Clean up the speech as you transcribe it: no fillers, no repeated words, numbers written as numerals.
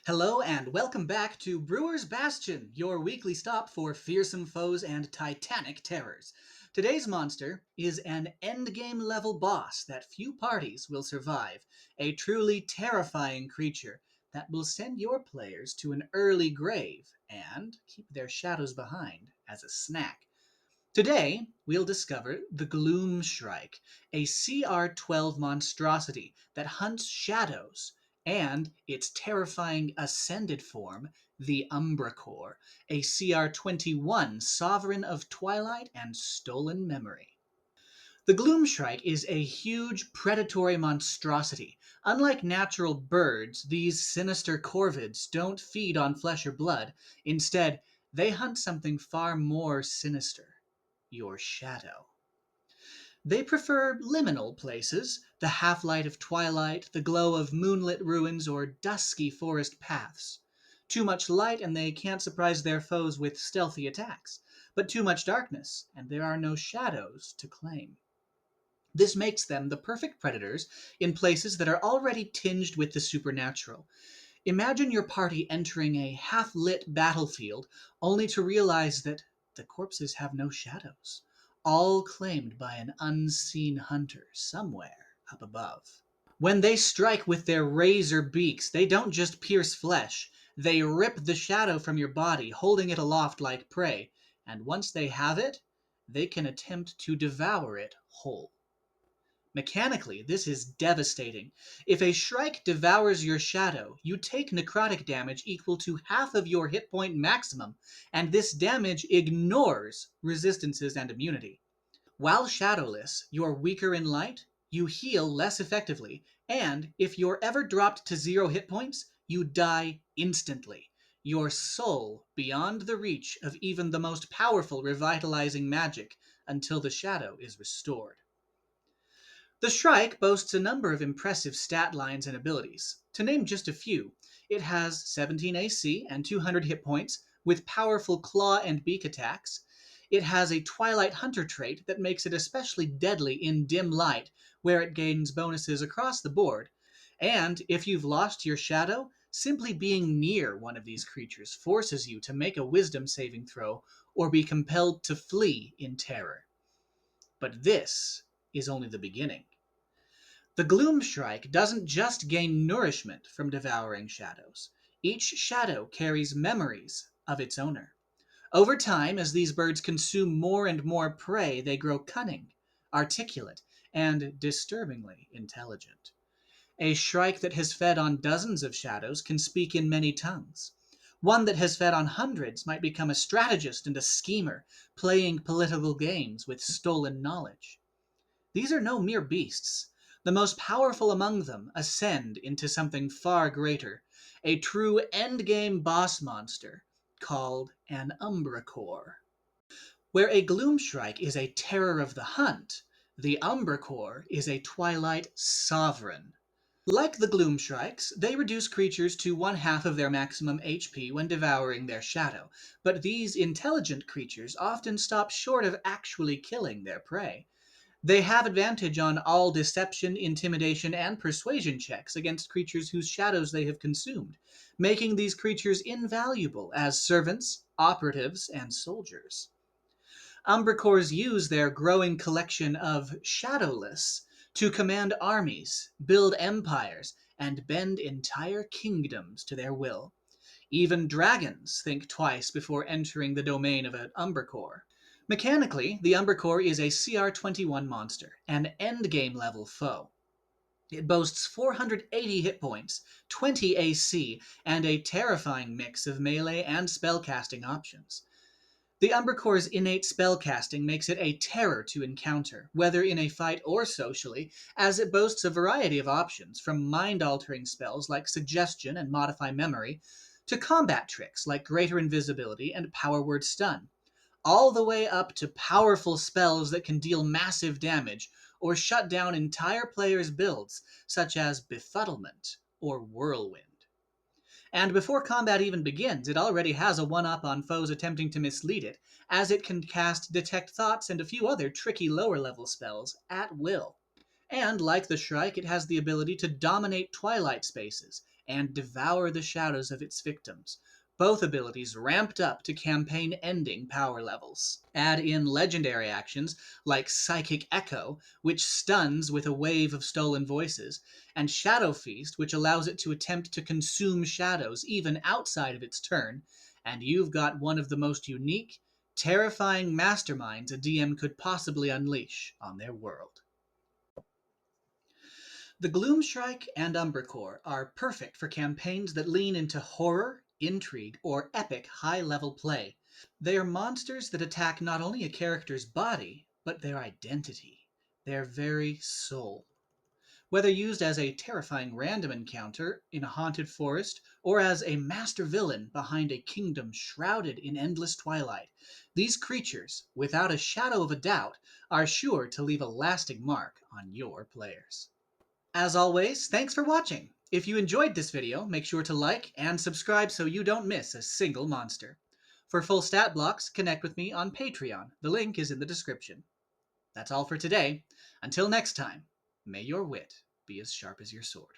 Hello and welcome back to Brewer's Bastion, your weekly stop for fearsome foes and titanic terrors. Today's monster is an endgame level boss that few parties will survive, a truly terrifying creature that will send your players to an early grave and keep their shadows behind as a snack. Today, we'll discover the Gloom Shrike, a CR12 monstrosity that hunts shadows, and its terrifying ascended form, the Umbracore, a CR21 sovereign of twilight and stolen memory. The Gloom Shrike is a huge predatory monstrosity. Unlike natural birds, these sinister corvids don't feed on flesh or blood. Instead, they hunt something far more sinister: your shadow. They prefer liminal places, the half-light of twilight, the glow of moonlit ruins, or dusky forest paths. Too much light and they can't surprise their foes with stealthy attacks, but too much darkness and there are no shadows to claim. This makes them the perfect predators in places that are already tinged with the supernatural. Imagine your party entering a half-lit battlefield only to realize that the corpses have no shadows, all claimed by an unseen hunter somewhere up above. When they strike with their razor beaks, they don't just pierce flesh, they rip the shadow from your body, holding it aloft like prey, and once they have it, they can attempt to devour it whole. Mechanically, this is devastating. If a Shrike devours your shadow, you take necrotic damage equal to half of your hit point maximum, and this damage ignores resistances and immunity. While shadowless, you're weaker in light, you heal less effectively, and if you're ever dropped to 0 hit points, you die instantly. Your soul beyond the reach of even the most powerful revitalizing magic until the shadow is restored. The Shrike boasts a number of impressive stat lines and abilities. To name just a few, it has 17 AC and 200 hit points with powerful claw and beak attacks. It has a Twilight Hunter trait that makes it especially deadly in dim light, where it gains bonuses across the board. And if you've lost your shadow, simply being near one of these creatures forces you to make a wisdom saving throw or be compelled to flee in terror. But this is only the beginning. The Gloom Shrike doesn't just gain nourishment from devouring shadows. Each shadow carries memories of its owner. Over time, as these birds consume more and more prey, they grow cunning, articulate, and disturbingly intelligent. A shrike that has fed on dozens of shadows can speak in many tongues. One that has fed on hundreds might become a strategist and a schemer, playing political games with stolen knowledge. These are no mere beasts. The most powerful among them ascend into something far greater, a true endgame boss monster called an Umbracore. Where a Gloomshrike is a terror of the hunt, the Umbracore is a Twilight sovereign. Like the Gloomshrikes, they reduce creatures to one half of their maximum HP when devouring their shadow, but these intelligent creatures often stop short of actually killing their prey. They have advantage on all deception, intimidation, and persuasion checks against creatures whose shadows they have consumed, making these creatures invaluable as servants, operatives, and soldiers. Umbricores use their growing collection of shadowless to command armies, build empires, and bend entire kingdoms to their will. Even dragons think twice before entering the domain of an Umbricore. Mechanically, the Umbracore is a CR21 monster, an endgame level foe. It boasts 480 hit points, 20 AC, and a terrifying mix of melee and spellcasting options. The Umbracore's innate spellcasting makes it a terror to encounter, whether in a fight or socially, as it boasts a variety of options, from mind-altering spells like Suggestion and Modify Memory, to combat tricks like Greater Invisibility and Power Word Stun, all the way up to powerful spells that can deal massive damage or shut down entire players' builds, such as Befuddlement or Whirlwind. And before combat even begins, it already has a one-up on foes attempting to mislead it, as it can cast Detect Thoughts and a few other tricky lower-level spells at will. And like the Shrike, it has the ability to dominate twilight spaces, and devour the shadows of its victims. Both abilities ramped up to campaign-ending power levels. Add in legendary actions like Psychic Echo, which stuns with a wave of stolen voices, and Shadow Feast, which allows it to attempt to consume shadows even outside of its turn, and you've got one of the most unique, terrifying masterminds a DM could possibly unleash on their world. The Gloom Shrike and Umbercore are perfect for campaigns that lean into horror, intrigue, or epic high-level play. They are monsters that attack not only a character's body, but their identity, their very soul. Whether used as a terrifying random encounter in a haunted forest or as a master villain behind a kingdom shrouded in endless twilight, these creatures, without a shadow of a doubt, are sure to leave a lasting mark on your players. As always, thanks for watching. If you enjoyed this video, make sure to like and subscribe so you don't miss a single monster. For full stat blocks, connect with me on Patreon. The link is in the description. That's all for today. Until next time, may your wit be as sharp as your sword.